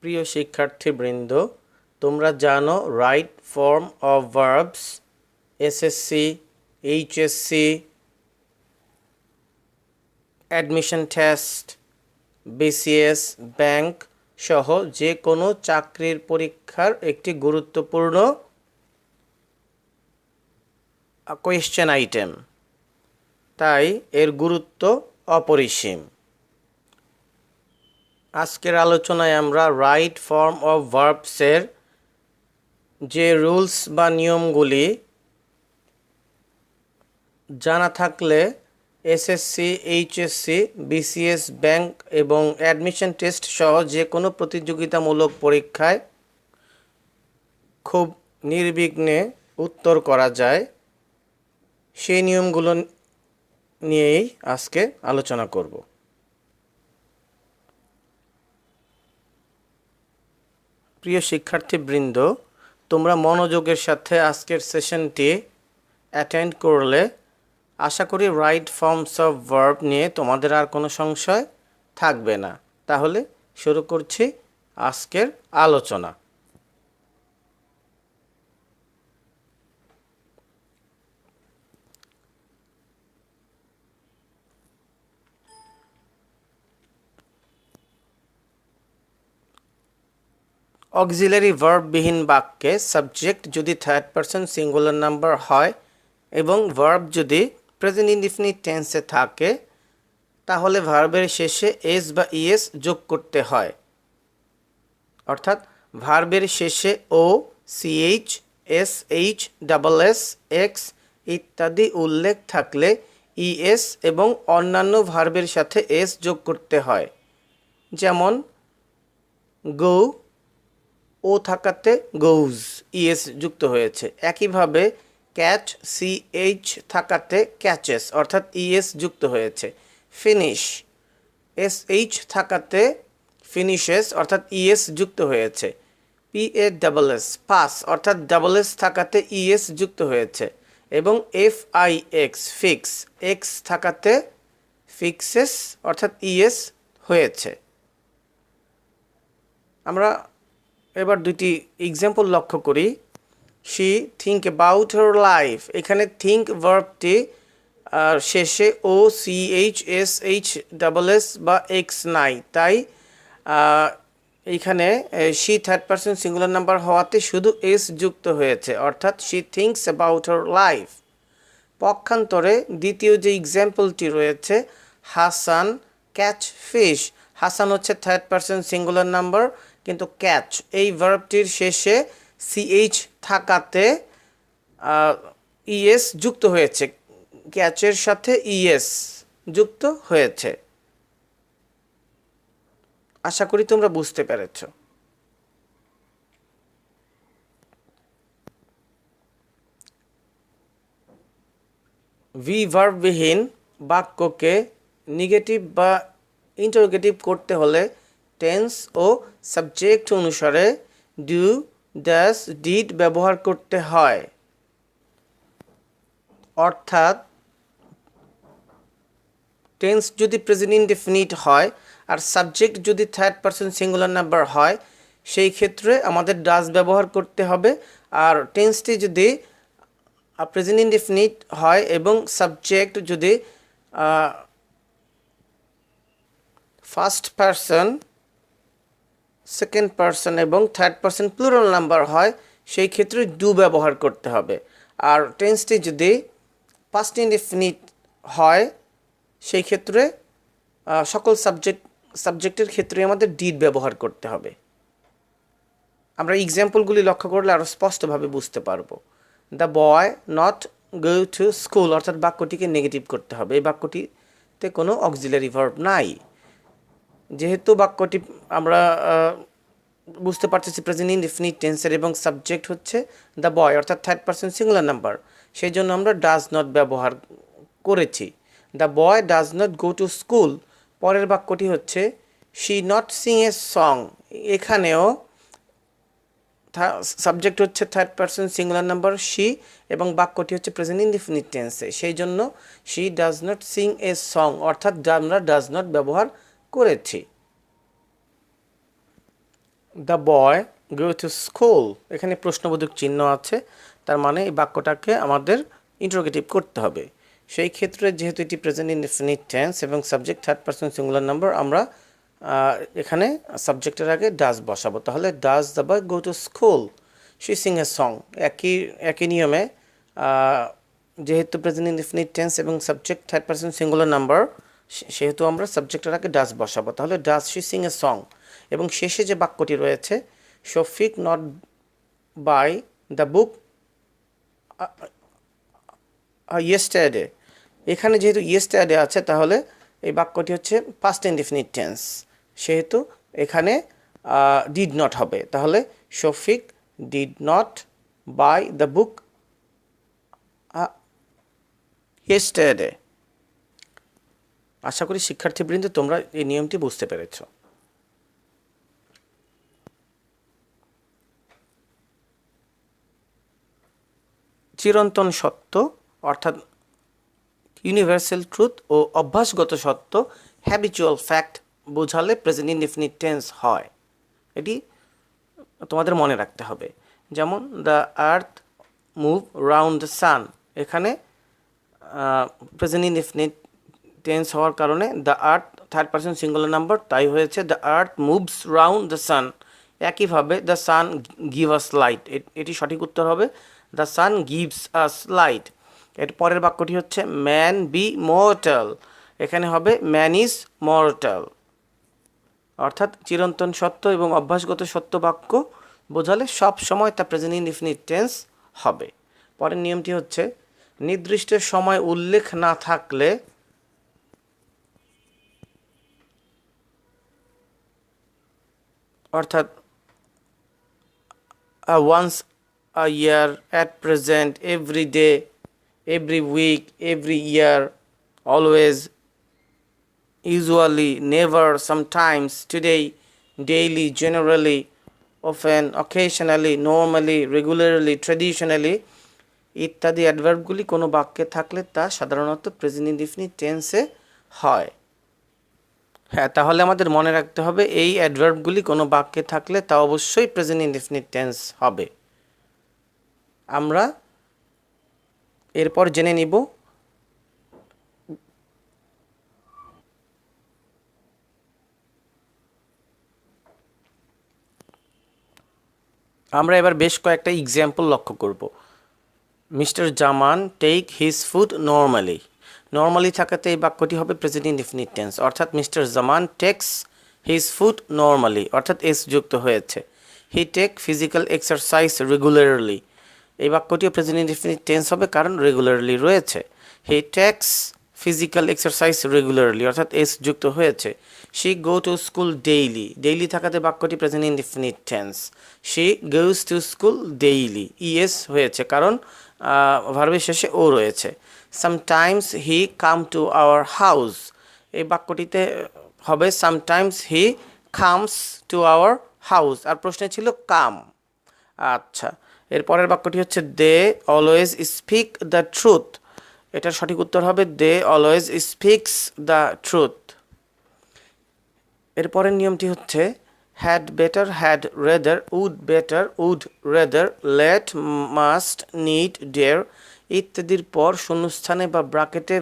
প্রিয় শিক্ষার্থীবৃন্দ, তোমরা জানো right form of verbs SSC, HSC, admission test, BCS, bank সহ যে কোনো চাকরির পরীক্ষার একটি গুরুত্বপূর্ণ কোয়েশ্চেন আইটেম। তাই এর গুরুত্ব অপরিসীম। আজকের আলোচনায় আমরা রাইট ফর্ম অফ ভার্বসের যে রুলস বা নিয়মগুলি জানা থাকলে এসএসসি, এইচএসসি, বিসিএস, ব্যাংক এবং অ্যাডমিশন টেস্ট সহ যে কোনো প্রতিযোগিতামূলক পরীক্ষায় খুব নির্বিঘ্নে উত্তর করা যায়, সেই নিয়মগুলো নিয়েই আজকে আলোচনা করব। প্রিয় শিক্ষার্থীবৃন্দ, তোমরা মনোযোগের সাথে আজকের সেশনটি অ্যাটেন্ড করলে আশা করি রাইট ফর্মস অফ ভার্ব নিয়ে তোমাদের আর কোনো সংশয় থাকবে না। তাহলে শুরু করছি আজকের আলোচনা। অক্সিলারি ভার্ববিহীন বাক্যে সাবজেক্ট যদি থার্ড পারসন সিঙ্গুলার নাম্বার হয় এবং ভার্ব যদি প্রেজেন্ট ইনডিফিনিট টেন্সে থাকে, তাহলে ভার্বের শেষে এস বা ইএস যোগ করতে হয়। অর্থাৎ ভার্বের শেষে O, CH, S H, double S, X ইত্যাদি উল্লেখ থাকলে ইএস এবং অন্যান্য ভার্বের সাথে এস যোগ করতে হয়। যেমন গো, ও থাকাতে গোজ, ইএস যুক্ত হয়েছে। একইভাবে ক্যাচ, সিএইচ থাকাতে ক্যাচেস অর্থাৎ ইএস যুক্ত হয়েছে। ফিনিশ, এসএইচ থাকাতে ফিনিশেস অর্থাৎ ইএস যুক্ত হয়েছে। পিএডাবলএস, পাস অর্থাৎ ডাবল এস থাকাতে ইএস যুক্ত হয়েছে। এবং এফআইএক্স, ফিক্স, এক্স থাকাতে ফিক্সেস অর্থাৎ ইএস হয়েছে। আমরা এবার দুটি এক্সাম্পল লক্ষ্য করি। She think about her life, এখানে থিঙ্ক ভার্বটি শেষে O, CH, S H, double S বা এক্স নাই, তাই এইখানে she third person singular number হওয়াতে শুধু এস যুক্ত হয়েছে, অর্থাৎ she thinks about her life. পক্ষান্তরে দ্বিতীয় যে এক্সাম্পলটি রয়েছে, হাসান ক্যাচ ফিশ, হাসান হচ্ছে থার্ড পারসন সিঙ্গুলার নাম্বার, কিন্তু ক্যাচ এই ভার্বটির শেষে সিএইচ থাকাতে ইএস যুক্ত হয়েছে, ক্যাচের সাথে ইএস যুক্ত হয়েছে। আশা করি তোমরা বুঝতে পেরেছ। ভি ভার্ববিহীন বাক্যকে নেগেটিভ বা ইন্টারোগেটিভ করতে হলে টেন্স ও সাবজেক্ট অনুসারে ডু, ডাস, ডিড ব্যবহার করতে হয়। অর্থাৎ টেন্স যদি প্রেজেন্ট ইনডেফিনিট হয় আর সাবজেক্ট যদি থার্ড পারসন সিঙ্গুলার নাম্বার হয়, সেই ক্ষেত্রে আমাদের ডাস ব্যবহার করতে হবে। আর টেন্সটি যদি প্রেজেন্ট ইনডেফিনিট হয় এবং সাবজেক্ট যদি ফার্স্ট পারসন, সেকেন্ড পারসন এবং থার্ড পারসন প্লুরাল নাম্বার হয়, সেই ক্ষেত্রে ডু ব্যবহার করতে হবে। আর টেন্সটি যদি পাস্ট ইনডেফিনিট হয়, সেই ক্ষেত্রে সকল সাবজেক্টের ক্ষেত্রে আমাদের ডিড ব্যবহার করতে হবে। আমরা এক্সাম্পলগুলি লক্ষ্য করলে আরও স্পষ্টভাবে বুঝতে পারবো। The boy not go to school, অর্থাৎ বাক্যটিকে নেগেটিভ করতে হবে। এই বাক্যটিতে কোনো অক্সিলারি ভার্ব নাই। যেহেতু বাক্যটি আমরা বুঝতে পারতেছি প্রেজেন্ট ইনডেফিনিট টেন্সের এবং সাবজেক্ট হচ্ছে দ্য বয় অর্থাৎ থার্ড পারসন সিঙ্গুলার নাম্বার, সেই জন্য আমরা ডাজ নট ব্যবহার করেছি। The boy does not go to school. পরের বাক্যটি হচ্ছে she not sing a song, এখানেও সাবজেক্ট হচ্ছে third person singular number she এবং বাক্যটি হচ্ছে প্রেজেন্ট ইনডেফিনিট টেন্সে, সেই জন্য she does not sing a song অর্থাৎ আমরা ডাজ নট ব্যবহার করেছি। The boy go to school, এখানে প্রশ্নবোধক চিহ্ন আছে, তার মানে এই বাক্যটাকে আমাদের ইন্টারোগেটিভ করতে হবে। সেই ক্ষেত্রে যেহেতু এটি প্রেজেন্ট ইনডেফিনিট টেন্স এবং subject third person singular number, আমরা এখানে সাবজেক্টের আগে ডাজ বসাবো। তাহলে does the boy go to school, she sing a song. একই নিয়মে যেহেতু প্রেজেন্ট ইনডেফিনিট টেন্স এবং subject third person singular number, সেহেতু আমরা সাবজেক্টের আগে ডাজ বসাবো। তাহলে does she sing a song, এবং শেষে যে বাক্যটি রয়েছে Shafiq not buy the book yesterday, এখানে যেহেতু ইয়েস্টারডে আছে তাহলে এই বাক্যটি হচ্ছে পাস্ট ইনডেফিনিট টেন্স, সেহেতু এখানে ডিড নট হবে। তাহলে Shafiq did not buy the book yesterday. আশা করি শিক্ষার্থীবৃন্দ তোমরা এই নিয়মটি বুঝতে পেরেছ। চিরন্তন সত্য অর্থাৎ ইউনিভার্সাল ট্রুথ ও অভ্যাসগত সত্য হ্যাবিচুয়াল ফ্যাক্ট বোঝালে প্রেজেন্ট ইনডেফিনিট টেন্স হয়। এটি তোমাদের মনে রাখতে হবে। যেমন the earth move round the sun, এখানে প্রেজেন্ট ইনডেফিনিট টেন্স হওয়ার কারণে the earth third person singular number, তাই হয়েছে the earth moves round the sun. একইভাবে the sun give us light, এটি সঠিক উত্তর হবে the sun gives us light. এর পরের বাক্যটি হচ্ছে ম্যান বি মর্টাল, এখানে হবে ম্যান ইজ মর্টাল। অর্থাৎ চিরন্তন সত্য এবং অভ্যাসগত সত্য বাক্য বোঝালে সব সময় তা প্রেজেন্ট ইনডেফিনিট টেন্স হবে। পরের নিয়মটি হচ্ছে নির্দিষ্ট সময় উল্লেখ না থাকলে অর্থাৎ once a year, at present, every day, every week, every year, always, usually, never, sometimes, today, daily, generally, often, occasionally, normally, regularly, traditionally ইত্যাদি অ্যাডভার্বগুলি কোনো বাক্যে থাকলে তা সাধারণত প্রেজেন্ট ইনডেফিনিট টেন্সে হয়। হ্যাঁ, তাহলে আমাদের মনে রাখতে হবে এই অ্যাডভার্বগুলি কোনো বাক্যে থাকলে তা অবশ্যই প্রেজেন্ট ইনডেফিনিট টেন্স হবে। আমরা এরপর জেনে নিব আমরা এবার বেশ কয়েকটা এক্সাম্পল লক্ষ্য করব। Mister Zaman take his food normally, normally থাকাতে এই বাক্যটি হবে প্রেজেন্ট ইনডেফিনিট টেন্স, অর্থাৎ mister Zaman takes his food normally, অর্থাৎ এস যুক্ত হয়েছে। He take physical exercise regularly, এই বাক্যটিও প্রেজেন্ট ইনডেফিনিট টেন্স হবে কারণ রেগুলারলি রয়েছে। He takes physical exercise regularly, অর্থাৎ এস যুক্ত হয়েছে। She go to school daily, daily থাকাতে বাক্যটি present indefinite tense. She goes to school daily, ES হয়েছে কারণ ভার্বের শেষে ও রয়েছে। Sometimes he come to our house, এই বাক্যটিতে হবে sometimes he comes to our house, আর প্রশ্নে ছিল কাম। আচ্ছা, এর পরের বাক্যটি হচ্ছে they always speak the truth, এটার সঠিক উত্তর হবে they always speaks the truth. এরপরের নিয়মটি হচ্ছে had better, had rather, would better, would rather, let, must, need, dare ইত্যাদির পর শূন্যস্থানে বা ব্রাকেটে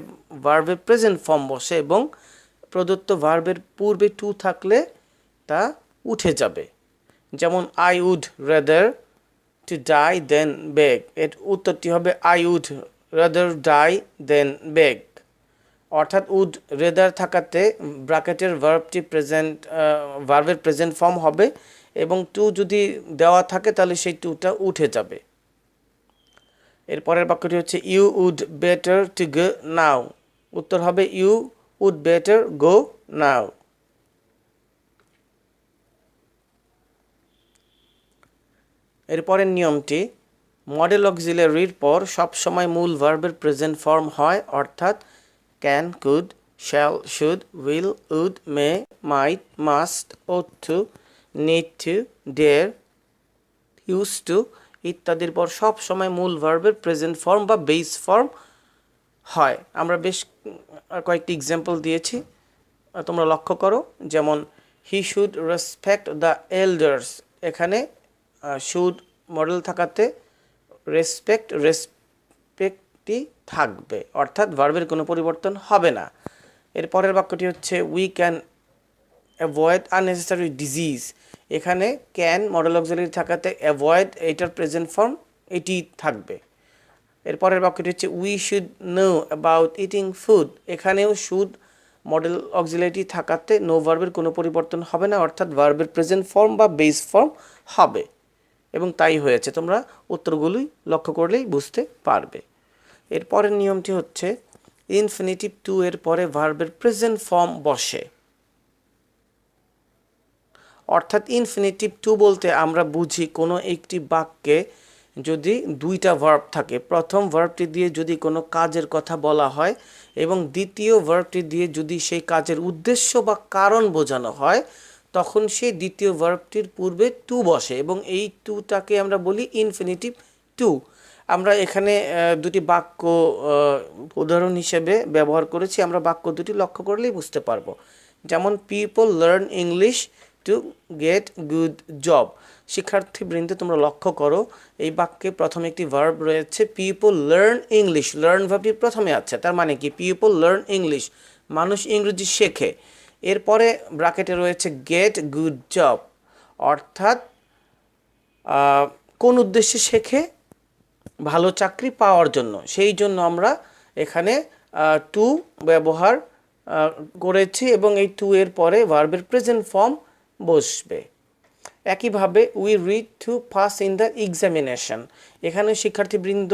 ভার্বের প্রেজেন্ট ফর্ম বসে এবং প্রদত্ত ভার্বের পূর্বে টু থাকলে তা উঠে যাবে। যেমন I would rather to die than beg, এর উত্তরটি হবে I would rather die than beg. অর্থাৎ উড রেদার থাকাতে ব্র্যাকেটের ভার্বের প্রেজেন্ট ফর্ম হবে এবং টু যদি দেওয়া থাকে তাহলে সেই টুটা উঠে যাবে। এরপরের বাক্যটি হচ্ছে you would better to go now, উত্তর হবে you would better go now. এরপরের নিয়মটি মডেল অক্সিলারির পর সবসময় মূল ভার্বের প্রেজেন্ট ফর্ম হয়, অর্থাৎ can, could, shall, should, will, would, may, might, must, ought to, need to, dare, used to ইত্যাদির পর সব সময় মূল ভার্বের প্রেজেন্ট ফর্ম বা বেস ফর্ম হয়। আমরা বেশ কয়েকটি এক্সাম্পল দিয়েছি, তোমরা লক্ষ্য করো। যেমন he should respect the elders, এখানে শুড মডেল থাকাতে রেসপেক্টই থাকবে, অর্থাৎ ভার্বের কোনো পরিবর্তন হবে না। এর পরের বাক্যটি হচ্ছে we can avoid unnecessary disease, এখানে ক্যান মডেল অক্সিলারি থাকাতে অ্যাভয়েড এটার প্রেজেন্ট ফর্ম এটি থাকবে। এর পরের বাক্যটি হচ্ছে we should know about eating food, এখানেও শুড মডেল অক্সিলারি থাকাতে নো ভার্বের কোনো পরিবর্তন হবে না, অর্থাৎ ভার্বের প্রেজেন্ট ফর্ম বা বেস ফর্ম হবে, এবং তাই হয়েছে। তোমরা উত্তরগুলোই লক্ষ্য করলেই বুঝতে পারবে। এর পরের নিয়মটি হচ্ছে ইনফিনিটিভ টু এর পরে ভার্বের প্রেজেন্ট ফর্ম বসে, অর্থাৎ ইনফিনিটিভ টু বলতে আমরা বুঝি কোনো একটি বাক্যে যদি দুইটা ভার্ব থাকে, প্রথম ভার্বটি দিয়ে যদি কোনো কাজের কথা বলা হয় এবং দ্বিতীয় ভার্বটি দিয়ে যদি সেই কাজের উদ্দেশ্য বা কারণ বোঝানো হয়, তখন সেই দ্বিতীয় ভার্বটির পূর্বে টু বসে এবং এই টুটাকে আমরা বলি ইনফিনিটিভ টু। আমরা এখানে দুটি বাক্য উদাহরণ হিসেবে ব্যবহার করেছি, আমরা বাক্য দুটি লক্ষ্য করলেই বুঝতে পারবো। যেমন people learn English to get good job, শিক্ষার্থীবৃন্দ তোমরা লক্ষ্য করো এই বাক্যে প্রথমে একটি ভার্ব রয়েছে পিপল লার্ন ইংলিশ, লার্ন ভার্বটি প্রথমে আছে, তার মানে কি পিপল লার্ন ইংলিশ, মানুষ ইংরেজি শেখে। এরপরে ব্র্যাকেটে রয়েছে গেট গুড জব, অর্থাৎ কোন উদ্দেশ্যে শেখে, ভালো চাকরি পাওয়ার জন্য, সেই জন্য আমরা এখানে টু ব্যবহার করেছি এবং এই টু এর পরে ভার্বের প্রেজেন্ট ফর্ম বসবে। একইভাবে we read to pass in the examination, এখানে শিক্ষার্থীবৃন্দ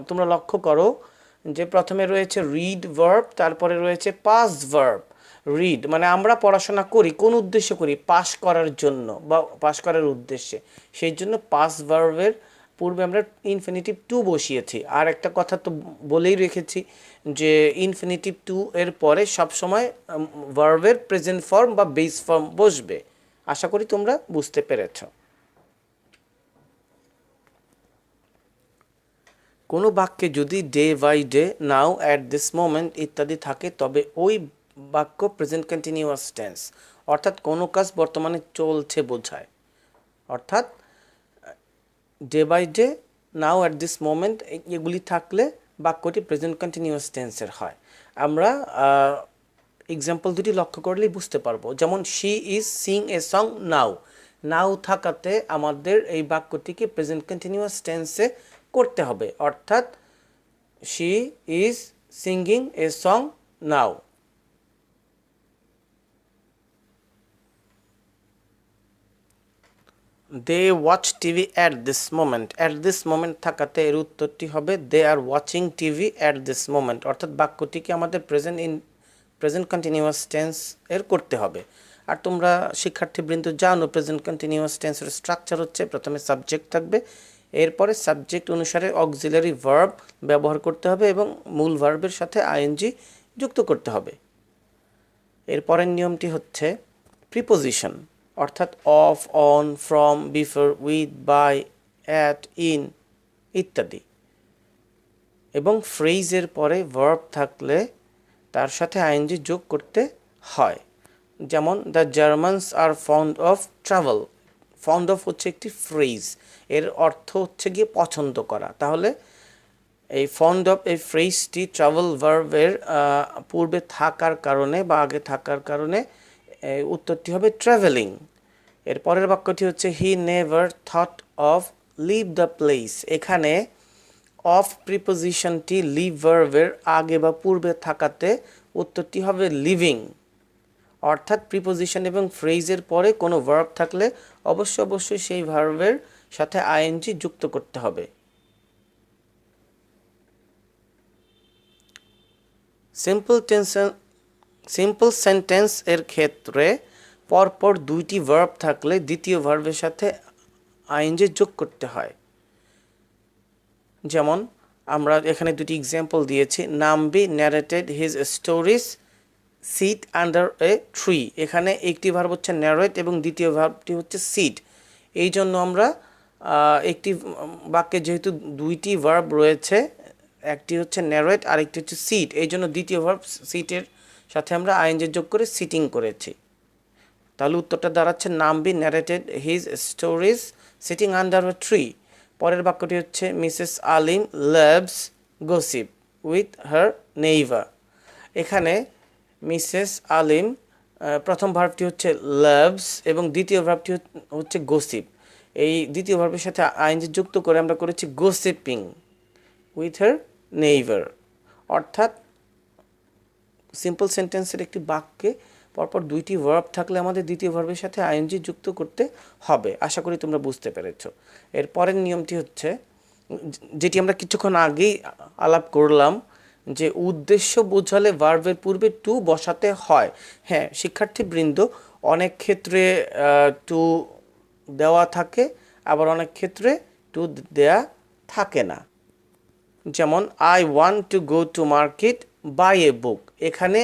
তোমরা লক্ষ্য করো যে প্রথমে রয়েছে রিড ভার্ব, তারপরে রয়েছে পাস ভার্ব। রিড মানে আমরা পড়াশোনা করি, কোন উদ্দেশ্যে করি, পাস করার জন্য বা পাস করার উদ্দেশ্যে, সেই জন্য পাস ভার্বের পূর্বে আমরা ইনফিনিটিভ টু বসিয়েছি। আর একটা কথা তো বলেই রেখেছি যে ইনফিনিটিভ টু এর পরে সবসময় ভার্বের প্রেজেন্ট ফর্ম বা বেস ফর্ম বসবে। আশা করি তোমরা বুঝতে পেরেছ। কোনো বাক্যে যদি day by day, now, at this moment ইত্যাদি থাকে তবে ওই বাক্য প্রেজেন্ট কন্টিনিউয়াস টেন্স, অর্থাৎ কোনো কাজ বর্তমানে চলছে বোঝায়। অর্থাৎ day by day, now, at this moment এগুলি থাকলে বাক্যটি প্রেজেন্ট কন্টিনিউয়াস টেন্সের হয়। আমরা এক্সাম্পল দুটি লক্ষ্য করলেই বুঝতে পারবো। যেমন she is sing a song now, now থাকাতে আমাদের এই বাক্যটিকে প্রেজেন্ট কন্টিনিউয়াস টেন্সে করতে হবে, অর্থাৎ she is singing a song now. They watch TV at this moment, at this moment থাকাতে এর উত্তরটি হবে they are watching TV at this moment, অর্থাৎ বাক্যটিকে আমাদের প্রেজেন্ট কন্টিনিউয়াস টেন্স এর করতে হবে। আর তোমরা শিক্ষার্থীবৃন্দ জানো প্রেজেন্ট কন্টিনিউয়াস টেন্সের স্ট্রাকচার হচ্ছে প্রথমে সাবজেক্ট থাকবে, এরপরে সাবজেক্ট অনুসারে অক্সিলারি ভার্ব ব্যবহার করতে হবে এবং মূল ভার্বের সাথে আইএনজি যুক্ত করতে হবে। এরপরের নিয়মটি হচ্ছে প্রিপোজিশন, অর্থাৎ of, on, from, before, with, by, at, in ইত্যাদি, এবং ফ্রেজের পরে ভার্ব থাকলে তার সাথে আইএনজি যোগ করতে হয়। যেমন the Germans are fond of travel, fond of হচ্ছে একটি ফ্রেজ, এর অর্থ হচ্ছে গিয়ে পছন্দ করা, তাহলে এই ফন্ড অফ এই ফ্রেজটি ট্রাভেল ভার্বের পূর্বে থাকার কারণে বা আগে থাকার কারণে উত্তরটি হবে ট্রাভেলিং। এর পরের বাক্যটি হচ্ছে he never thought of leave the place, এখানে অফ প্রিপোজিশনটি লিভ ভার্বের আগে বা পূর্বে থাকাতে উত্তরটি হবে লিভিং, অর্থাৎ প্রিপোজিশন এবং ফ্রেজের পরে কোনো ভার্ব থাকলে অবশ্যই সেই ভার্বের সাথে আইএনজি যুক্ত করতে হবে। সিম্পল সেন্টেন্স এর ক্ষেত্রে পরপর দুইটি ভার্ব থাকলে দ্বিতীয় ভার্বের সাথে আইএনজি যোগ করতে হয়। যেমন আমরা এখানে দুটি এক্সাম্পল দিয়েছি, Nambi narrated his stories sit under a tree, এখানে একটি ভার্ব হচ্ছে ন্যারেট এবং দ্বিতীয় ভার্বটি হচ্ছে সিট, এই জন্য আমরা একটি বাক্যে যেহেতু দুইটি ভার্ব রয়েছে, একটি হচ্ছে ন্যারেট আর একটি হচ্ছে সিট, এই জন্য দ্বিতীয় ভার্ব সিটের সাথে আমরা আইএনজি যোগ করে সিটিং করেছি। তাহলে উত্তরটা দাঁড়াচ্ছে Nambi narrated his stories sitting under a tree. পরের বাক্যটি হচ্ছে Mrs Alim loves gossip with her neighbour. এখানে মিসেস আলিম প্রথম ভার্বটি হচ্ছে লাভস এবং দ্বিতীয় ভার্বটি হচ্ছে গসিপ। এই দ্বিতীয় ভার্বের সাথে আইএনজি যুক্ত করে আমরা করেছি গসিপিং উইথ হার নেইবার। অর্থাৎ সিম্পল সেন্টেন্সের একটি বাক্যে পরপর দুইটি ভার্ব থাকলে আমাদের দ্বিতীয় ভার্বের সাথে আইএনজি যুক্ত করতে হবে। আশা করি তোমরা বুঝতে পেরেছ। এর পরের নিয়মটি হচ্ছে যেটি আমরা কিছুক্ষণ আগেই আলাপ করলাম, যে উদ্দেশ্য বোঝালে ভার্বের পূর্বে টু বসাতে হয়। হ্যাঁ শিক্ষার্থীবৃন্দ, অনেক ক্ষেত্রে টু দেওয়া থাকে, আবার অনেক ক্ষেত্রে টু দেয়া থাকে না। যেমন I want to go to market buy a book. এখানে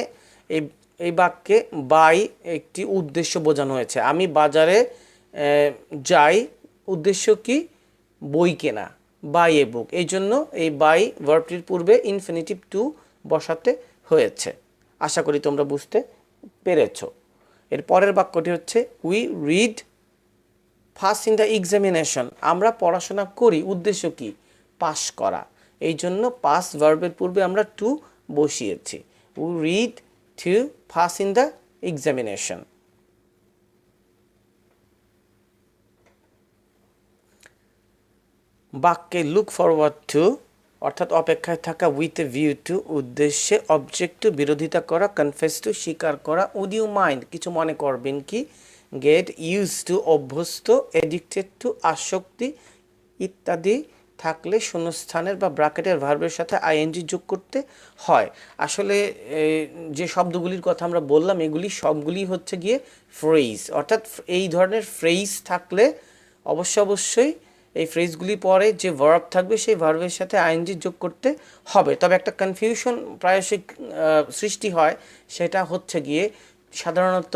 এই বাক্যে বাই একটি উদ্দেশ্য বোঝানো হয়েছে। আমি বাজারে যাই, উদ্দেশ্য কি? বই কেনা, বাই এ বুক। এই জন্য এই বাই ভার্বটির পূর্বে ইনফিনিটিভ টু বসাতে হয়েছে। আশা করি তোমরা বুঝতে পেরেছ। এর পরের বাক্যটি হচ্ছে we read first in the examination. আমরা পড়াশোনা করি, উদ্দেশ্য কি? পাস করা। এই জন্য পাস ভার্বের পূর্বে আমরা টু বসিয়েছি। We read to first in the examination. বাক্যে লুক ফরওয়ার্ড টু অর্থাৎ অপেক্ষায় থাকা, উইথ এ ভিউ টু উদ্দেশ্যে, অবজেক্ট টু বিরোধিতা করা, কনফেস টু স্বীকার করা, উড ইউ মাইন্ড কিছু মনে করবেন কি, গেট ইউজ টু অভ্যস্ত, এডিক্টেড টু আসক্তি ইত্যাদি থাকলে শূন্যস্থানের বা ব্র্যাকেটের ভার্বের সাথে আইএনজি যোগ করতে হয়। আসলে যে শব্দগুলির কথা আমরা বললাম এগুলি সবগুলি হচ্ছে গিয়ে ফ্রেজ, অর্থাৎ এই ধরনের ফ্রেজ থাকলে অবশ্যই এই ফ্রেজগুলি পরে যে ভার্ব থাকবে সেই ভার্বের সাথে আইএনজি যোগ করতে হবে। তবে একটা কনফিউশন প্রায়শই সৃষ্টি হয়, সেটা হচ্ছে গিয়ে সাধারণত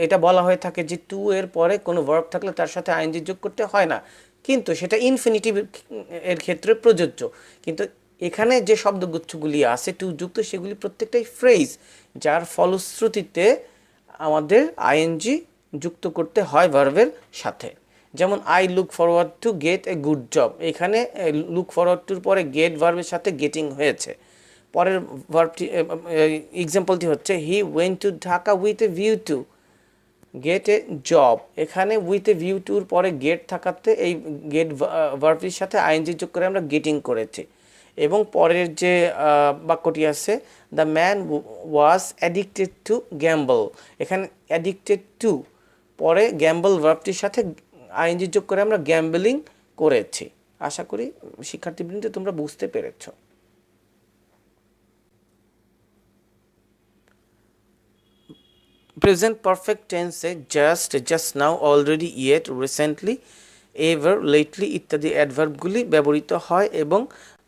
এটা বলা হয়ে থাকে যে টু এর পরে কোনো ভার্ব থাকলে তার সাথে আইএনজি যোগ করতে হয় না, কিন্তু সেটা ইনফিনিটিভ এর ক্ষেত্রে প্রযোজ্য। কিন্তু এখানে যে শব্দগুচ্ছগুলি আছে টু যুক্ত, সেগুলি প্রত্যেকটাই ফ্রেজ, যার ফলশ্রুতিতে আমাদের আইএনজি যুক্ত করতে হয় ভার্বের সাথে। যেমন I look forward to get a good job. এখানে লুক ফরওয়ার্ড টুর পরে গেট ভার্বের সাথে গেটিং হয়েছে। পরের ভার্বটি এক্সাম্পলটি হচ্ছে হি went to Dhaka with a view to get A job. এখানে উইথ এ ভিউ টুর পরে গেট থাকাতে এই গেট ভার্বটির সাথে আইএনজি যোগ করে আমরা গেটিং করেছি। এবং পরের যে বাক্যটি আছে the man was addicted to gamble. এখানে অ্যাডিক্টেড টু পরে গ্যাম্বল ভার্বটির সাথে আইএনজি যোগ করে আমরা গ্যাম্বলিং করেছি। আশা করি শিক্ষার্থীবৃন্দ তোমরা বুঝতে পেরেছ। প্রেজেন্ট পারফেক্ট টেন্সে just, just now, already, yet, recently, ever, lately ইত্যাদি অ্যাডভার্বগুলি ব্যবহৃত হয় এবং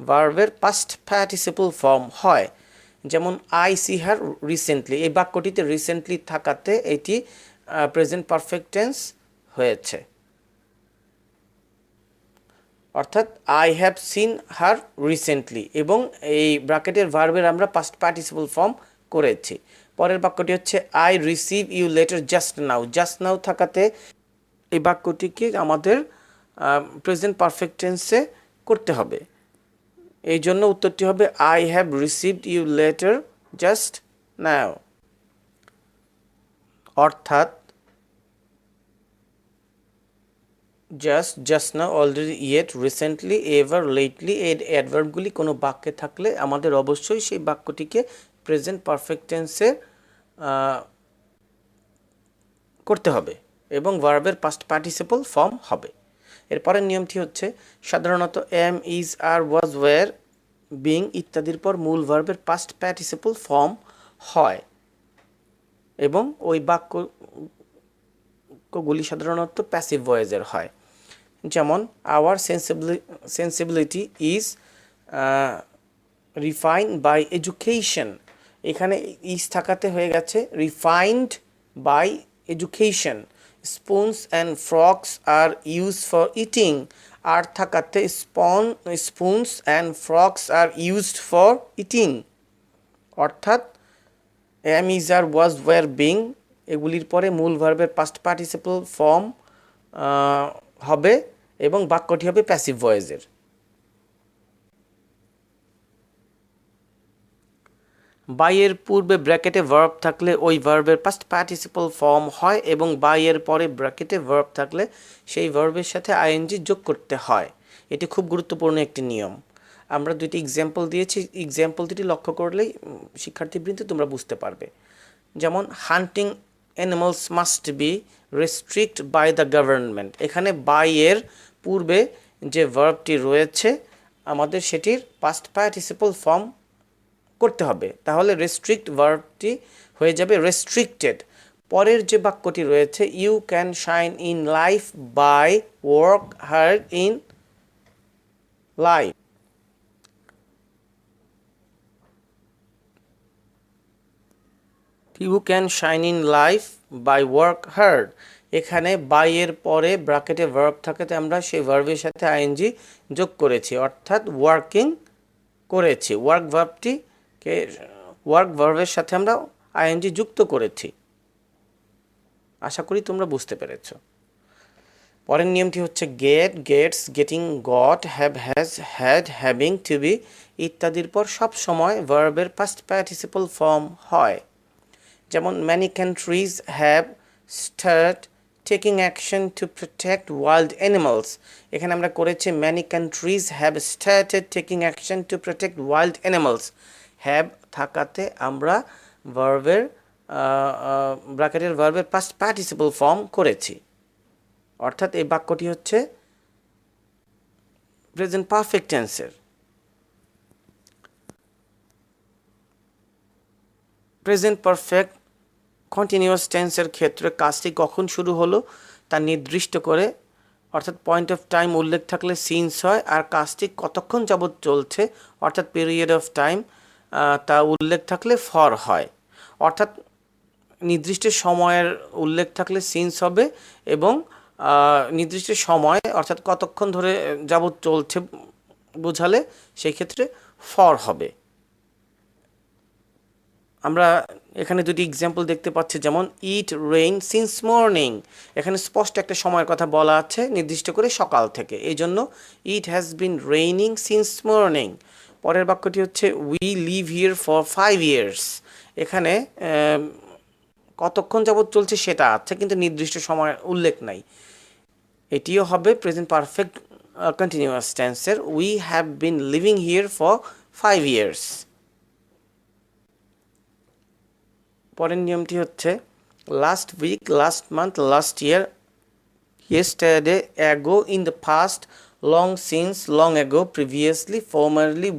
ভার্বের পাস্ট পার্টিসিপল ফর্ম হয়। যেমন আই সি হার রিসেন্টলি, এই বাক্যটিতে রিসেন্টলি থাকাতে এটি প্রেজেন্ট পারফেক্ট টেন্স হয়েছে। অর্থাৎ I have seen her recently, এবং এই ব্র্যাকেটের ভার্বের আমরা পাস্ট পার্টিসিপল ফর্ম করেছি। পরের বাক্যটি হচ্ছে I receive you letter just now. Just now থাকাতে এই বাক্যটিকে আমাদের প্রেজেন্ট পারফেক্ট টেন্সে করতে হবে। এই জন্য উত্তরটি হবে I have received you letter just now. অর্থাৎ just, just now, already, yet, recently, ever, lately এই অ্যাডভার্বগুলি কোনো বাক্যে থাকলে আমাদের অবশ্যই সেই বাক্যটিকে প্রেজেন্ট পারফেক্ট টেন্সে করতে হবে এবং ভার্বের পাস্ট পার্টিসিপল ফর্ম হবে। এরপরের নিয়মটি হচ্ছে সাধারণত am, is, are, was, were, being ইত্যাদির পর মূল ভার্বের পাস্ট পার্টিসিপল ফর্ম হয় এবং ওই বাক্যগুলি সাধারণত প্যাসিভ ভয়েসের হয়। যেমন our sensibility is refined by education. এখানে ইজ থাকাতে হয়ে গেছে refined by education. Spoons and forks are use for eating. Are থাকাতে spoons and forks are used for eating. অর্থাৎ am, is, are, was, were, being এগুলির পরে মূল ভার্বের পাস্ট পার্টিসিপল ফর্ম হবে এবং বাক্যটি হবে প্যাসিভ ভয়েসের। বাই এর পূর্বে ব্র্যাকেটে ভার্ব থাকলে ওই ভার্বের পাস্ট পার্টিসিপল ফর্ম হয় এবং বাই এর পরে ব্র্যাকেটে ভার্ব থাকলে সেই ভার্বের সাথে আইএনজি যোগ করতে হয়। এটি খুব গুরুত্বপূর্ণ একটি নিয়ম। আমরা দুটি এক্সাম্পল দিয়েছি, এক্সাম্পল দুটি লক্ষ্য করলেই শিক্ষার্থীবৃন্দ তোমরা বুঝতে পারবে। যেমন hunting animals must be restrict by the government, এখানে বাই এর পূর্বে যে ভার্বটি রয়েছে আমাদের সেটির পাস্ট পার্টিসিপল ফর্ম করতে হবে, তাহলে রেস্ট্রিক্ট ভার্বটি হয়ে যাবে রেস্ট্রিক্টেড। পরের যে বাক্যটি রয়েছে you can shine in life by work hard in life, you can shine in life by work hard, এখানে বাই এর পরে ব্র্যাকেটে ভার্ব থাকে, আমরা সেই ভার্বের সাথে আইএনজি যোগ করেছি, অর্থাৎ ওয়ার্কিং করেছি। ওয়ার্ক ভার্বটিকে ওয়ার্ক ভার্বের সাথে আমরা আইএনজি যুক্ত করেছি। আশা করি তোমরা বুঝতে পেরেছ। পরের নিয়মটি হচ্ছে get, gets, getting, got, have, has, had, having, to be ইত্যাদির পর সব সময় ভার্বের পাস্ট পার্টিসিপল ফর্ম হয়। যেমন many countries have started taking action to protect wild animals, এখানে আমরা করেছি many countries have started taking action to protect wild animals, have থাকাতে আমরা ভার্বের ব্র্যাকেটের ভার্বের পাস্ট পার্টিসিপল ফর্ম করেছি, অর্থাৎ এই বাক্যটি হচ্ছে প্রেজেন্ট পারফেক্ট টেন্সের। প্রেজেন্ট পারফেক্ট কন্টিনিউয়াস টেন্সের ক্ষেত্রে কাজটি কখন শুরু হলো তা নির্দিষ্ট করে, অর্থাৎ পয়েন্ট অফ টাইম উল্লেখ থাকলে সিন্স হয়, আর কাজটি কতক্ষণ যাবৎ চলছে অর্থাৎ পিরিয়ড অফ টাইম তা উল্লেখ থাকলে ফর হয়। অর্থাৎ নির্দিষ্ট সময়ের উল্লেখ থাকলে সিন্স হবে এবং নির্দিষ্ট সময় অর্থাৎ কতক্ষণ ধরে যাবৎ চলছে বোঝালে সেই ক্ষেত্রে ফর হবে। আমরা এখানে দুটি এক্সাম্পল দেখতে পাচ্ছি, যেমন ইট রেইন সিন্স মর্নিং, এখানে স্পষ্ট একটা সময়ের কথা বলা আছে নির্দিষ্ট করে সকাল থেকে, এই জন্য it has been raining since morning. পরের বাক্যটি হচ্ছে we live here for 5 years, এখানে কতক্ষণ যাবৎ চলছে সেটা আছে কিন্তু নির্দিষ্ট সময়ের উল্লেখ নাই, এটিও হবে প্রেজেন্ট পারফেক্ট কন্টিনিউয়াস টেন্সের। We have been living here for 5 years। পরের নিয়মটি হচ্ছে last week, last month, last year, yesterday, ago, in the past, long since, long ago, previously, formerly,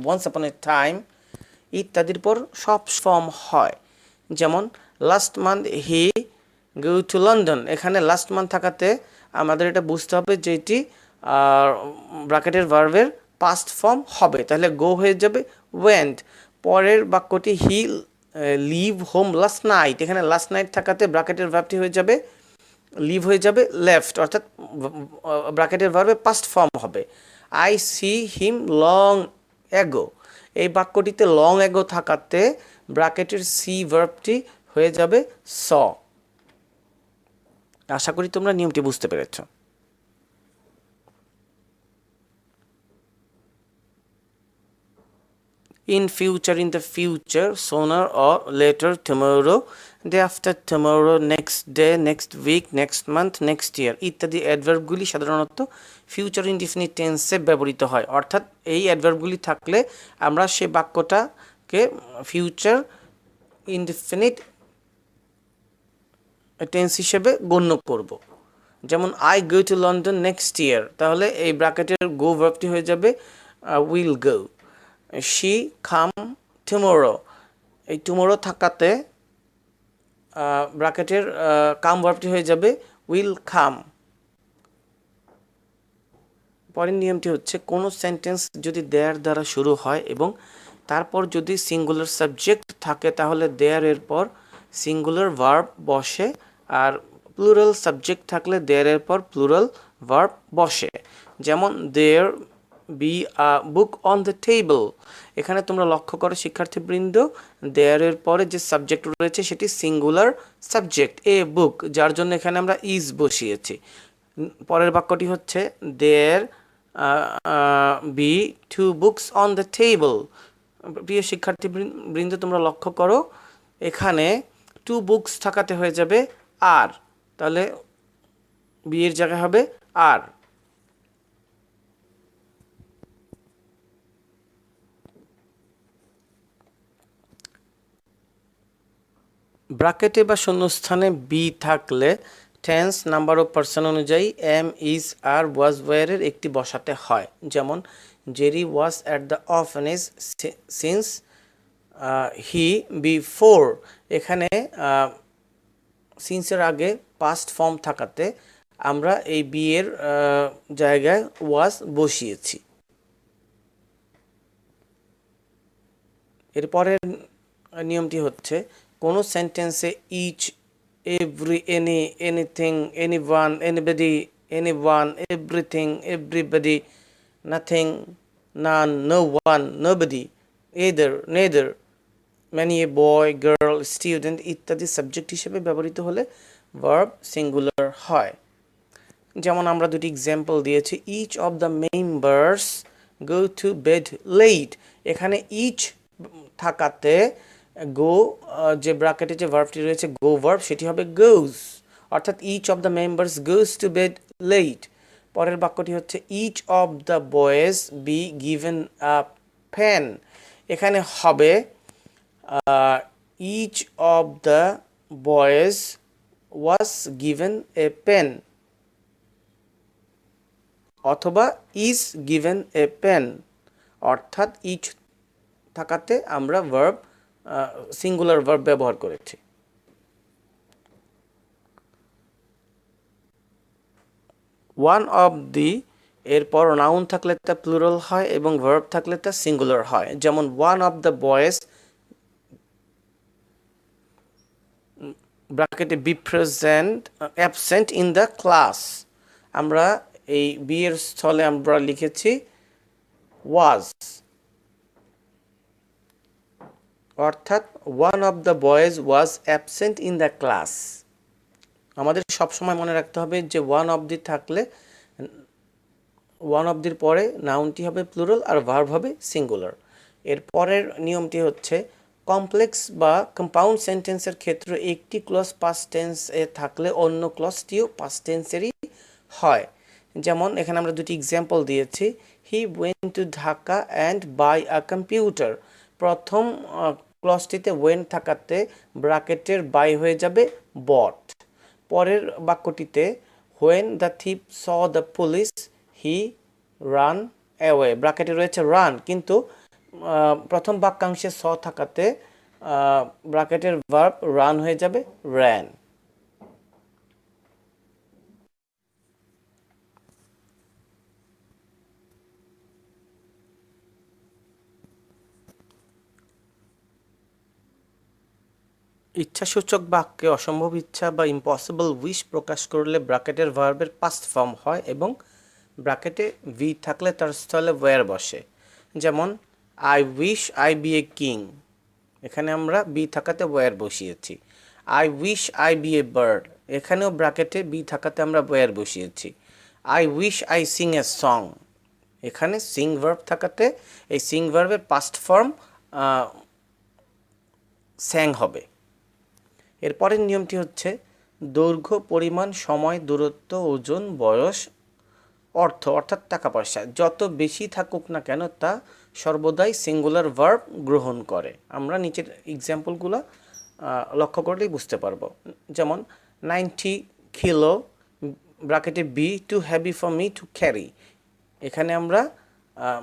once upon a time ইত্যাদির পর সব form হয়। যেমন last month he go to London, এখানে last month থাকাতে আমাদের এটা বুঝতে হবে যে এটি ব্র্যাকেটের ভার্বের পাস্ট ফর্ম হবে, তাহলে গো হয়ে যাবে ওয়েন্ট। পরের বাক্যটি he live home last night, এখানে লাস্ট নাইট থাকাতে ব্র্যাকেটের ভার্বটি হয়ে যাবে লিভ হয়ে যাবে লেফট, অর্থাৎ ব্র্যাকেটের ভার্বে পাস্ট ফর্ম হবে। I see him long ago, এই বাক্যটিতে লং অ্যাগো থাকাতে ব্র্যাকেটের সি ভার্বটি হয়ে যাবে স। আশা করি তোমরা নিয়মটি বুঝতে পেরেছ। in future, in the future, sooner or later, tomorrow, day after tomorrow, next day, next week, next month, next year ইত্যাদি অ্যাডভার্বগুলি সাধারণত ফিউচার ইনডিফিনিট টেন্সে ব্যবহৃত হয়, অর্থাৎ এই অ্যাডভার্বগুলি থাকলে আমরা সেই বাক্যটাকে ফিউচার ইনডিফিনিট টেন্স হিসেবে গণ্য করব। যেমন I go to London next year, তাহলে এই ব্র্যাকেটের গো ভার্বটি হয়ে যাবে will go. she come tomorrow, এই টুমোরো থাকাতে ব্র্যাকেটের কাম ভার্বটি হয়ে যাবে উইল কাম। পরের নিয়মটি হচ্ছে কোনো সেন্টেন্স যদি দেয়ার দ্বারা শুরু হয় এবং তারপর যদি সিঙ্গুলার সাবজেক্ট থাকে তাহলে দেয়ার এর পর সিঙ্গুলার ভার্ব বসে, আর প্লুরাল সাবজেক্ট থাকলে দেয়ার এর পর প্লুরাল ভার্ব বসে। যেমন there be a book on the table. এখানে তোমরা লক্ষ্য করো শিক্ষার্থীবৃন্দ, দেয়ারের পরে যে সাবজেক্ট রয়েছে সেটি সিঙ্গুলার সাবজেক্ট, এ বুক, যার জন্য এখানে আমরা ইজ বসিয়েছি। পরের বাক্যটি হচ্ছে there be two books on the table. প্রিয় শিক্ষার্থী বৃন্দ, তোমরা লক্ষ্য করো এখানে টু বুকস থাকাতে হয়ে যাবে আর, তাহলে বি এর জায়গায় হবে আর। ব্র্যাকেটে বা শূন্যস্থানে বি থাকলে টেন্স নাম্বার অফ পার্সন অনুযায়ী এম, ইজ, আর, ওয়াজ, ওয়ারের একটি বসাতে হয়। যেমন Jerry was at the orphanage since he before. এখানে সিন্সের আগে পাস্ট ফর্ম থাকাতে আমরা এই বি এর জায়গায় ওয়াজ বসিয়েছি। এরপরের নিয়মটি হচ্ছে কোনো সেন্টেন্সে each, every, any, anything, anyone, anybody, anyone, everything, everybody, nothing, none, no one, nobody, either, neither, many, a boy, girl, student ইত্যাদি সাবজেক্ট হিসেবে ব্যবহৃত হলে ভার্ব সিঙ্গুলার হয়। যেমন আমরা দুটি এক্সাম্পল দিয়েছি, each of the members go to bed late. এখানে ইচ থাকাতে গো, যে ব্র্যাকেটে যে ভার্বটি রয়েছে গো ভার্ব, সেটি হবে গোজ, অর্থাৎ each of the members goes to bed late. পরের বাক্যটি হচ্ছে each of the boys be given a pen. এখানে হবে each of the boys was given a pen, অথবা ইজ গিভেন এ পেন, অর্থাৎ ইচ থাকাতে আমরা ভার্ব সিঙ্গুলার ভার্ব ব্যবহার করেছি। ওয়ান অফ দি এরপর নাউন থাকলে তা প্লুরাল হয় এবং ভার্ব থাকলে তা সিঙ্গুলার হয়। যেমন ওয়ান অফ দ্য বয়েজ ব্র্যাকেটে be present absent in the class. আমরা এই বি এর স্থলে আমরা লিখেছি ওয়াজ, অর্থাৎ one of the boys was absent in the class. আমাদের সবসময় মনে রাখতে হবে যে ওয়ান অফ দি থাকলে ওয়ান অফ দির পরে নাউনটি হবে প্লুরাল আর ভার্ব হবে সিঙ্গুলার। এর পরের নিয়মটি হচ্ছে কমপ্লেক্স বা কম্পাউন্ড সেন্টেন্সের ক্ষেত্রে একটি ক্লজ পাস্ট টেন্সে থাকলে অন্য ক্লজটিও পাস্ট টেন্সেরই হয়। যেমন এখানে আমরা দুটি এক্সাম্পল দিয়েছি, he went to Dhaka and buy a computer. প্রথম ক্লজটিতে ওয়েন থাকাতে ব্র্যাকেটের বাই হয়ে যাবে বট। পরের বাক্যটিতে when the thief saw the police he ran away, ব্র্যাকেটে রয়েছে রান, কিন্তু প্রথম বাক্যাংশে স থাকাতে ব্র্যাকেটের ভার্ব রান হয়ে যাবে র্যান। ইচ্ছাসূচক বাক্যে অসম্ভব ইচ্ছা বা ইম্পসিবল উইশ প্রকাশ করলে ব্র্যাকেটের ভার্বের পাস্ট ফর্ম হয় এবং ব্র্যাকেটে ভি থাকলে তার স্থলে ওয়্যার বসে। যেমন I wish I be a king, এখানে আমরা বি থাকাতে ওয়্যার বসিয়েছি। I wish I be a bird, এখানেও ব্র্যাকেটে বি থাকাতে আমরা ওয়্যার বসিয়েছি। I wish I sing a song, এখানে সিং ভার্ব থাকাতে এই সিং ভার্বের পাস্ট ফর্ম স্যাং হবে। এরপরের নিয়মটি হচ্ছে দৈর্ঘ্য, পরিমাণ, সময়, দূরত্ব, ওজন, বয়স, অর্থ অর্থাৎ টাকা পয়সা যত বেশি থাকুক না কেন তা সর্বদাই সিঙ্গুলার ভার্ব গ্রহণ করে। আমরা নিচের এক্সাম্পলগুলো লক্ষ্য করলেই বুঝতে পারবো। যেমন 90 কিলো ব্র্যাকেটে be too heavy for me to carry, এখানে আমরা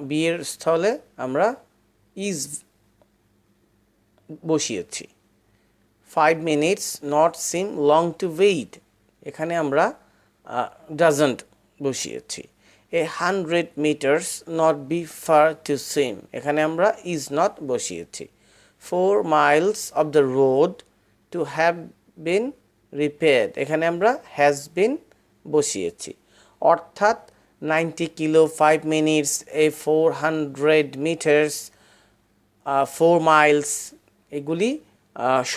বি এর স্থলে আমরা ইজ বসিয়েছি। 5 minutes not seem long to wait, এখানে আমরা doesn't বসিয়েছি। 100 meters not be far to swim, এখানে আমরা is not বসিয়েছি। 4 miles of the road to have been repaired, এখানে আমরা has been বসিয়েছি। অর্থাৎ 90 কিলো 5 মিনিটস, এ 400 মিটার্স, 4 মাইলস, এগুলি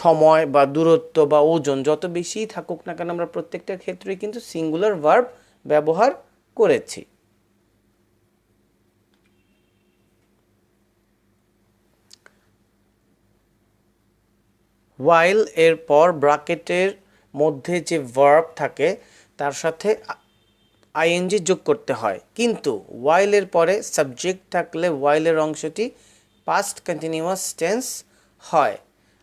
সময় বা দূরত্ব বা ওজন যত বেশিই থাকুক না কেন আমরা প্রত্যেকটার ক্ষেত্রেই কিন্তু সিঙ্গুলার ভার্ব ব্যবহার করেছি। while এর পর ব্র্যাকেটের মধ্যে যে ভার্ব থাকে তার সাথে আইএনজি যোগ করতে হয়, কিন্তু while এর পরে সাবজেক্ট থাকলে while এর অংশটি পাস্ট কন্টিনিউয়াস টেন্স হয়।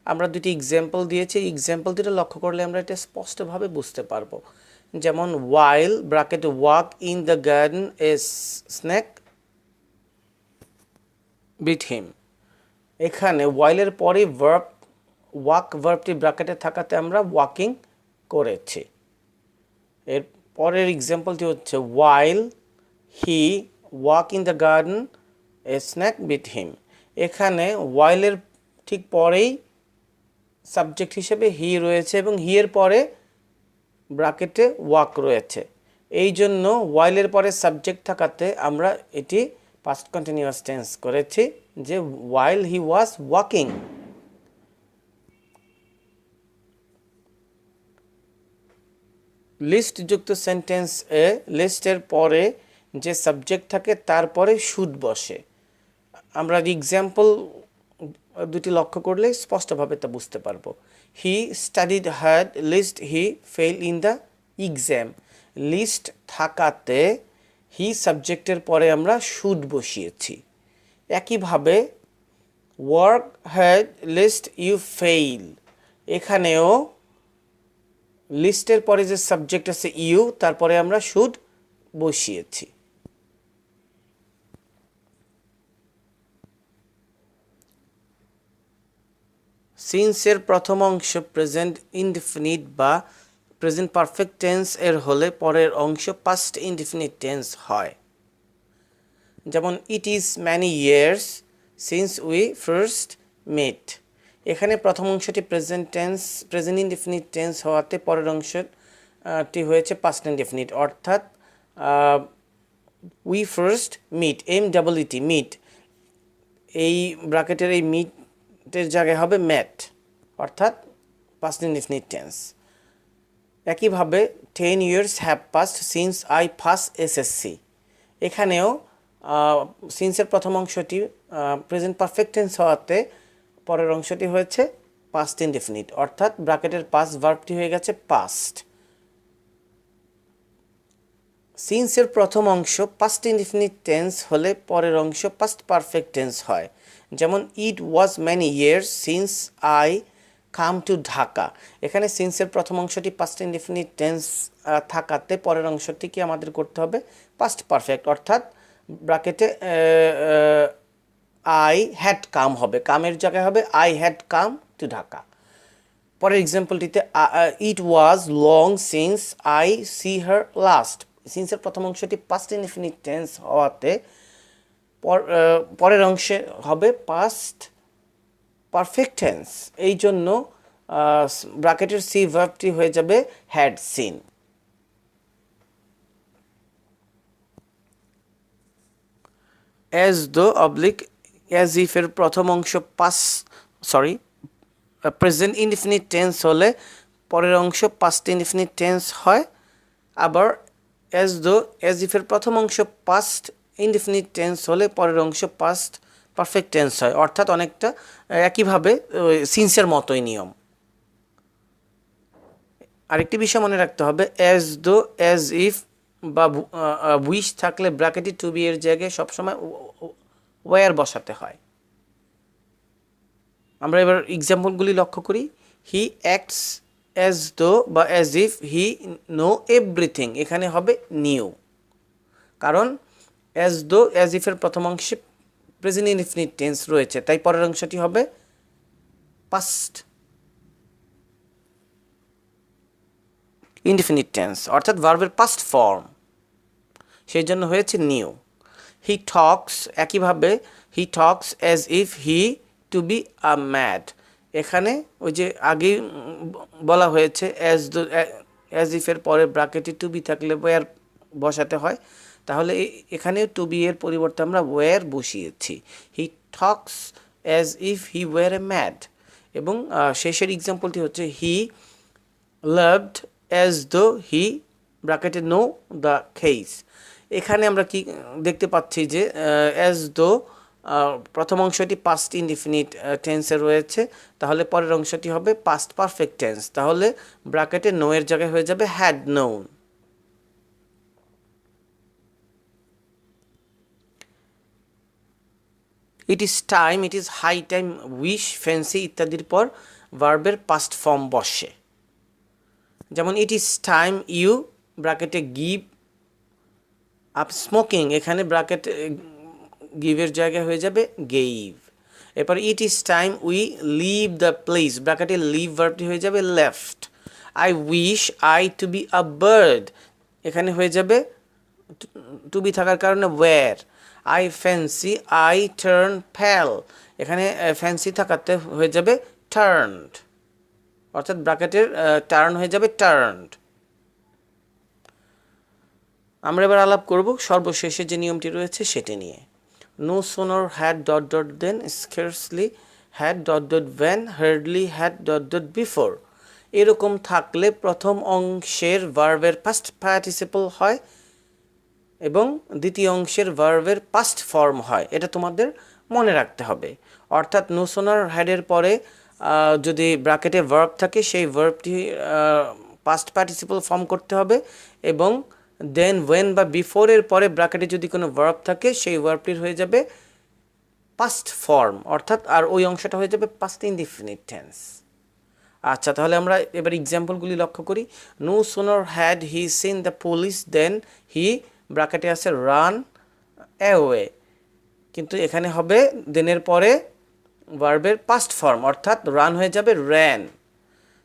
আমরা দুটি এক্সাম্পল দিয়েছি, এক্সাম্পল দুটো লক্ষ্য করলে আমরা এটা স্পষ্টভাবে বুঝতে পারবো। যেমন while bracket walk in the garden a snake bit him, এখানে while এর পরে ভার্ব ওয়াক ভার্বটি ব্র্যাকেটে থাকাতে আমরা ওয়াকিং করেছি। এর পরের এক্সাম্পলটি হচ্ছে while he walk in the garden a snake bit him, এখানে while এর ঠিক পরেই সাবজেক্ট হিসেবে হি রয়েছে এবং হি এর পরে ব্র্যাকেটে ওয়াক রয়েছে, এই জন্য while এর পরে সাবজেক্ট থাকাতে আমরা এটি পাস্ট কন্টিনিউয়াস টেন্স করেছি যে while he was walking। Lest যুক্ত সেন্টেন্স এ লিস্টের পরে যে সাবজেক্ট থাকে তারপরে শুড বসে। আমরা এক্সাম্পল দুটি লক্ষ্য করলে স্পষ্টভাবে তা বুঝতে পারবো। He studied hard lest he fail in the exam, lest থাকাতে হি সাবজেক্টের পরে আমরা শুড বসিয়েছি। একইভাবে work hard lest you fail, এখানেও লিস্টের পরে যে সাবজেক্ট আছে ইউ তারপরে আমরা শুড বসিয়েছি। সিন্সের প্রথম অংশ প্রেজেন্ট ইনডিফিনিট বা প্রেজেন্ট পারফেক্ট টেন্স এর হলে পরের অংশ পাস্ট ইনডিফিনিট টেন্স হয়। যেমন it is many years since we first met, এখানে প্রথম অংশটি present tense present indefinite tense হওয়াতে পরের অংশটি হয়েছে পাস্ট ইনডিফিনিট, অর্থাৎ we first meet MEET meet, এই ব্র্যাকেটের এই মিটের জায়গায় হবে ম্যাট, অর্থাৎ পাস্ট ইনডিফিনিট টেন্স। একইভাবে 10 years have passed since I passed SSC, এখানেও সিন্সের প্রথম অংশটি প্রেজেন্ট পারফেক্ট টেন্স হওয়াতে পরের অংশটি হয়েছে পাস্ট ইনডিফিনিট, অর্থাৎ ব্র্যাকেটের পাস্ট ভার্বটি হয়ে গেছে পাস্ট। সিন্সের প্রথম অংশ পাস্ট ইনডিফিনিট টেন্স হলে পরের অংশ পাস্ট পারফেক্ট টেন্স হয়। যেমন it was many years since I came to Dhaka, এখানে সিন্সের প্রথম অংশটি পাস্ট ইনডিফিনিট টেন্স থাকাতে পরের অংশটি কি আমাদের করতে হবে পাস্ট পারফেক্ট, অর্থাৎ ব্র্যাকেটে আই হ্যাড কাম হবে, কামের জায়গায় হবে I had come to Dhaka. পরের এক্সাম্পলটিতে it was long since I see her last, সিন্সের প্রথম অংশটি পাস্ট ইনডিফিনিট টেন্স হওয়াতে পরের অংশে হবে পাস্ট পারফেক্ট টেন্স, এই জন্য ব্র্যাকেটের সি ভার্বটি হয়ে যাবে had seen. As though oblique as if এর প্রথম অংশ প্রেজেন্ট ইনডিফিনিট টেন্স হলে পরের অংশ পাস্ট ইনডিফিনিট টেন্স হয়, আবার অ্যাজ দো অ্যাজ ইফ এর প্রথম অংশ পাস্ট ইনডিফিনিট টেন্স হলে পরের অংশ পাস্ট পারফেক্ট টেন্স হয়, অর্থাৎ অনেকটা একইভাবে সিন্সের মতোই নিয়ম। আরেকটি বিষয় মনে রাখতে হবে, অ্যাজ দো অ্যাজ ইফ বা উইশ থাকলে ব্র্যাকেটে টু বি এর জায়গায় সবসময় ওয়্যার বসাতে হয়। আমরা এবার এক্সাম্পলগুলি লক্ষ্য করি। হি অ্যাক্টস অ্যাজ দো বা as if he know everything, এখানে হবে নিউ, কারণ অ্যাজ দো অ্যাজ ইফের প্রথম অংশে প্রেজেন্ট ইনডিফিনিট টেন্স রয়েছে, তাই পরের অংশটি হবে পাস্ট ইনডিফিনিট টেন্স, অর্থাৎ ভার্বের পাস্ট ফর্ম, সেই জন্য হয়েছে নিউ। হি টক্স, একইভাবে he talks as if he to be a mad, এখানে ওই যে আগেই বলা হয়েছে অ্যাজ ইফের পরে ব্র্যাকেটে টু বি থাকলে ওয়্যার বসাতে হয়, তাহলে এখানে টু বি এর পরিবর্তে আমরা ওয়্যার বসিয়েছি। He talks as if he were a mad. এবং শেষের এক্সাম্পলটি হচ্ছে হি লাভড অ্যাজ দো হি ব্র্যাকেটে নো দ্য কেস। এখানে আমরা কি দেখতে পাচ্ছি যে অ্যাজ দো প্রথম অংশটি পাস্ট ইনডিফিনিট টেন্সে রয়েছে, তাহলে পরের অংশটি হবে পাস্ট পারফেক্ট টেন্স। তাহলে ব্র্যাকেটে নো এর জায়গায় হয়ে যাবে had known. It is time, it is high time, wish, fancy ইত্যাদির পর ভার্বের পাস্ট ফর্ম বসে। যেমন ইট ইজ টাইম ইউ ব্র্যাকেটে গিভ আপ স্মোকিং, এখানে ব্র্যাকেট গিভের জায়গায় হয়ে যাবে গেইভ। এরপর it is time we leave the place, ব্র্যাকেটে লিভ ভার্বটি হয়ে যাবে left. I wish I to be a bird, এখানে হয়ে যাবে টু বি থাকার কারণে were. I fancy I turn fail, এখানে ফ্যান্সি থাকাতে হয়ে যাবে টার্নড, অর্থাৎ ব্র্যাকেটের টার্ন হয়ে যাবে টার্নড। আমরা এবার আলাপ করব সর্বশেষে যে নিয়মটি রয়েছে সেটি নিয়ে। No sooner had dot dot then, scarcely had dot dot when, hardly had dot dot before. এরকম থাকলে প্রথম অংশের ভার্বের পাস্ট পার্টিসিপল হয় এবং দ্বিতীয় অংশের ভার্বের পাস্ট ফর্ম হয়। এটা তোমাদের মনে রাখতে হবে। অর্থাৎ নো সোনার হ্যাডের পরে যদি ব্র্যাকেটে ভার্ব থাকে সেই ভার্বটি পাস্ট পার্টিসিপল ফর্ম করতে হবে, এবং দেন ওয়েন বা বিফোরের পরে ব্র্যাকেটে যদি কোনো ভার্ব থাকে সেই ভার্বটির হয়ে যাবে পাস্ট ফর্ম, অর্থাৎ আর ওই অংশটা হয়ে যাবে পাস্ট ইনডিফিনিট টেন্স। আচ্ছা, তাহলে আমরা এবার এক্সাম্পলগুলি লক্ষ্য করি। No sooner had he seen the police then he ব্র্যাকেটে আছে রান অ্যাওয়ে, কিন্তু এখানে হবে দেনের পরে ভার্বের পাস্ট ফর্ম, অর্থাৎ রান হয়ে যাবে র্যান।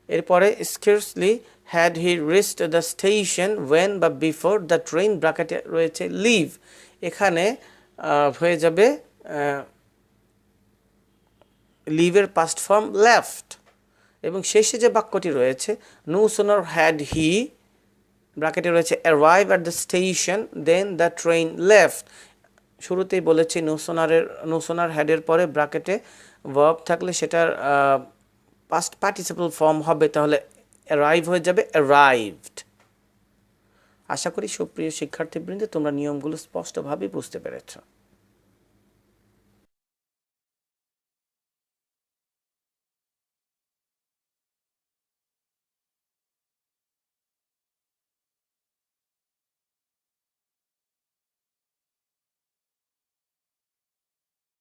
এরপরে scarcely had he reached the station when বা বিফোর দ্য ট্রেন, ব্র্যাকেটে রয়েছে লিভ, এখানে হয়ে যাবে লিভের পাস্ট ফর্ম লেফট। এবং শেষে যে বাক্যটি রয়েছে নো সোনার হ্যাড হি ব্র্যাকেটে রয়েছে arrive at the station then the train left. শুরুতেই বলেছি নো সোনার হ্যাডের পরে ব্র্যাকেটে ভার্ব থাকলে সেটার পাস্ট পার্টিসিপল ফর্ম হবে, তাহলে অ্যারাইভ হয়ে যাবে অ্যারাইভড। আশা করি সুপ্রিয় শিক্ষার্থীবৃন্দ তোমরা নিয়মগুলো স্পষ্টভাবে বুঝতে পেরেছ।